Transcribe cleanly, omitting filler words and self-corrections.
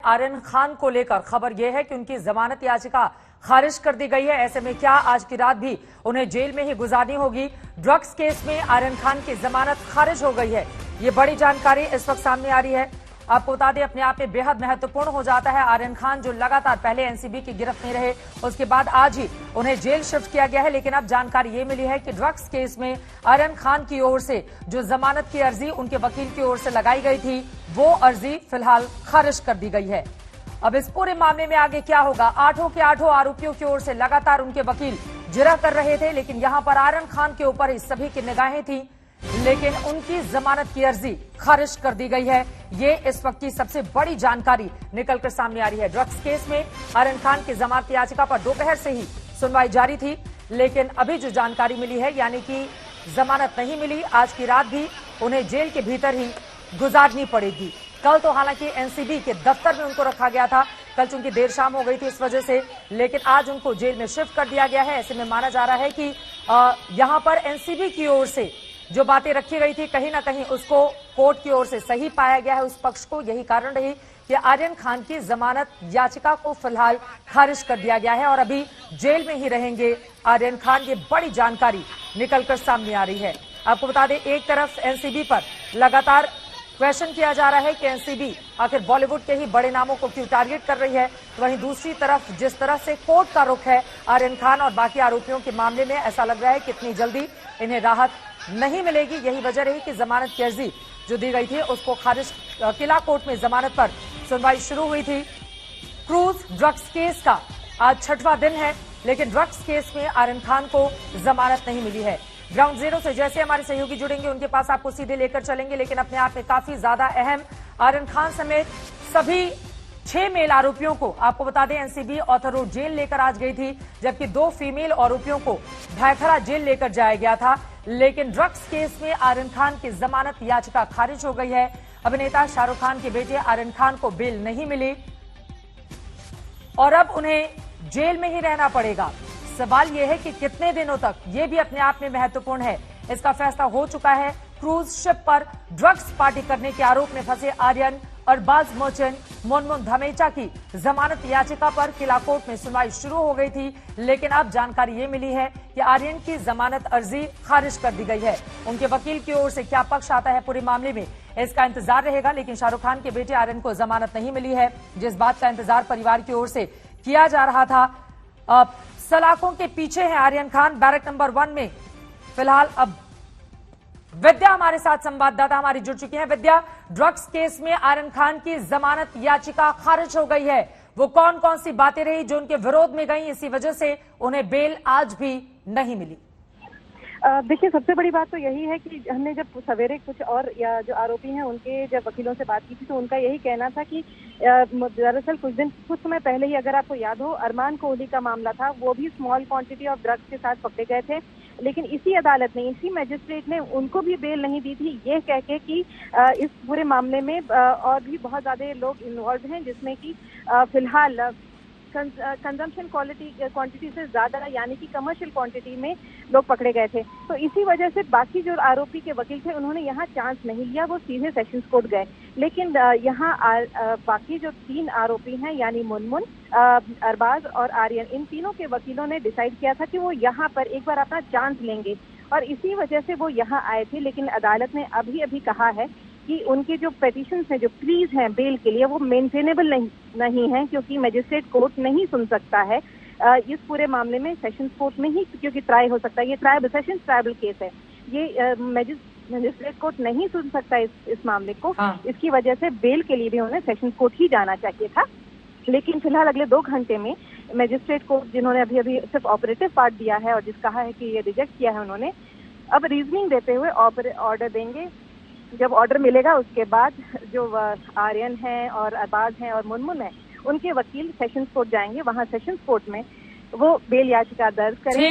आर्यन खान को लेकर खबर यह है कि उनकी जमानत याचिका खारिज कर दी गई है। ऐसे में क्या आज की रात भी उन्हें जेल में ही गुजारनी होगी। ड्रग्स केस में आर्यन खान की जमानत खारिज हो गई है। ये बड़ी जानकारी इस वक्त सामने आ रही है। आपको बता दें, अपने आप में बेहद महत्वपूर्ण हो जाता है। आर्यन खान जो लगातार पहले एनसीबी की गिरफ्त में रहे, उसके बाद आज ही उन्हें जेल शिफ्ट किया गया है। लेकिन अब जानकारी ये मिली है कि ड्रग्स केस में आर्यन खान की ओर से जो जमानत की अर्जी उनके वकील की ओर से लगाई गई थी, वो अर्जी फिलहाल खारिज कर दी गई है। अब इस पूरे मामले में आगे क्या होगा? आठों के आठों आरोपियों की ओर से लगातार उनके वकील जिरह कर रहे थे, लेकिन यहां पर आर्यन खान के ऊपर इस सभी की निगाहें थी, लेकिन उनकी जमानत की अर्जी खारिज कर दी गई है। ये इस वक्त की सबसे बड़ी जानकारी निकलकर सामने आ रही है। ड्रग्स केस में आर्यन खान की जमानत याचिका पर दोपहर से ही सुनवाई जारी थी, लेकिन अभी जो जानकारी मिली है, यानी कि जमानत नहीं मिली, आज की रात भी उन्हें जेल के भीतर ही गुजारनी पड़ेगी। कल तो हालांकि एनसीबी के दफ्तर में उनको रखा गया था, कल चूंकि देर शाम हो गई थी इस वजह से, लेकिन आज उनको जेल में शिफ्ट कर दिया गया है। ऐसे में माना जा रहा है कि यहां पर एनसीबी की ओर से जो बातें रखी गई थी, कहीं ना कहीं उसको कोर्ट की ओर से सही पाया गया है, उस पक्ष को। यही कारण रही कि आर्यन खान की जमानत याचिका को फिलहाल खारिज कर दिया गया है और अभी जेल में ही रहेंगे आर्यन खान। ये बड़ी जानकारी निकलकर सामने आ रही है। आपको बता दें, एक तरफ एनसीबी पर लगातार क्वेश्चन किया जा रहा है कि एनसीबी आखिर बॉलीवुड के ही बड़े नामों को क्यों टारगेट कर रही है, तो वहीं दूसरी तरफ जिस तरह से कोर्ट का रुख है आर्यन खान और बाकी आरोपियों के मामले में, ऐसा लग रहा है कि इतनी जल्दी इन्हें राहत नहीं मिलेगी। यही वजह रही कि जमानत की अर्जी जो दी गई थी उसको खारिज, किला कोर्ट में जमानत पर सुनवाई शुरू हुई थी। क्रूज ड्रग्स केस का आज 6वां दिन है, लेकिन ड्रग्स केस में आर्यन खान को जमानत नहीं मिली है। ग्राउंड जीरो से जैसे हमारे सहयोगी जुड़ेंगे, उनके पास आपको सीधे लेकर चलेंगे, लेकिन अपने आप में काफी ज्यादा अहम आर्यन खान समेत सभी 6 मेल आरोपियों को आपको बता दें एनसीबी ऑथर रोड जेल लेकर आज गई थी, जबकि 2 फीमेल आरोपियों को भायखला जेल लेकर जाया गया था। लेकिन ड्रग्स केस में आर्यन खान की जमानत याचिका खारिज हो गई है। अभिनेता शाहरुख खान के बेटे आर्यन खान को बेल नहीं मिली और अब उन्हें जेल में ही रहना पड़ेगा। सवाल यह है कि कितने दिनों तक, ये भी अपने आप में महत्वपूर्ण है। इसका फैसला हो चुका है। क्रूज शिप पर ड्रग्स पार्टी करने के आरोप में फंसे आर्यन अरबाज मर्चेंट मुनमुन धमेचा की जमानत याचिका पर किला कोर्ट में सुनवाई शुरू हो गई थी, लेकिन अब जानकारी ये मिली है कि आर्यन की जमानत अर्जी खारिज कर दी गई है। उनके वकील की ओर से क्या पक्ष आता है पूरे मामले में, इसका इंतजार रहेगा। लेकिन शाहरुख खान के बेटे आर्यन को जमानत नहीं मिली है, जिस बात का इंतजार परिवार की ओर से किया जा रहा था। सलाखों के पीछे है आर्यन खान, बैरक नंबर 1 में फिलहाल। अब विद्या हमारे साथ संवाददाता हमारी जुड़ चुकी है। विद्या, ड्रग्स केस में आर्यन खान की जमानत याचिका खारिज हो गई है, वो कौन कौन सी बातें रही जो उनके विरोध में गई, इसी वजह से उन्हें बेल आज भी नहीं मिली? देखिए, सबसे बड़ी बात तो यही है कि हमने जब सवेरे कुछ और या जो आरोपी हैं उनके जब वकीलों से बात की थी, तो उनका यही कहना था कि दरअसल कुछ समय पहले ही, अगर आपको याद हो, अरमान कोहली का मामला था, वो भी स्मॉल क्वांटिटी ऑफ ड्रग्स के साथ पकड़े गए थे, लेकिन इसी अदालत ने, इसी मैजिस्ट्रेट ने उनको भी बेल नहीं दी थी, ये कह के कि इस पूरे मामले में और भी बहुत ज्यादा लोग इन्वॉल्व हैं, जिसमें कि फिलहाल कंजम्पशन क्वांटिटी से ज्यादा, यानी कि कमर्शियल क्वांटिटी में लोग पकड़े गए थे। तो इसी वजह से बाकी जो आरोपी के वकील थे, उन्होंने यहाँ चांस नहीं लिया, वो सीधे सेशंस कोर्ट गए। लेकिन यहाँ बाकी जो 3 आरोपी हैं, यानी मुनमुन, अरबाज और आर्यन, इन तीनों के वकीलों ने डिसाइड किया था कि वो यहाँ पर एक बार अपना चांस लेंगे, और इसी वजह से वो यहाँ आए थे। लेकिन अदालत ने अभी कहा है कि उनके जो पेटिशंस हैं, जो प्लीज हैं बेल के लिए, वो मेंटेनेबल नहीं है, क्योंकि मजिस्ट्रेट कोर्ट नहीं सुन सकता है इस पूरे मामले में, सेशंस कोर्ट में ही क्योंकि ट्राई हो सकता है। ये सेशंस ट्राइबल केस है, ये मजिस्ट्रेट कोर्ट नहीं सुन सकता इस मामले को। इसकी वजह से बेल के लिए भी उन्हें सेशंस कोर्ट ही जाना चाहिए था। लेकिन फिलहाल अगले 2 घंटे में मजिस्ट्रेट कोर्ट, जिन्होंने अभी सिर्फ ऑपरेटिव पार्ट दिया है और जिस कहा है कि ये रिजेक्ट किया है उन्होंने, अब रीजनिंग देते हुए ऑर्डर देंगे। जब ऑर्डर मिलेगा उसके बाद जो आर्यन हैं और अरबाज हैं और मुनमुन हैं, उनके वकील सेशंस कोर्ट जाएंगे, वहां सेशंस कोर्ट में वो बेल याचिका दर्ज करेंगे।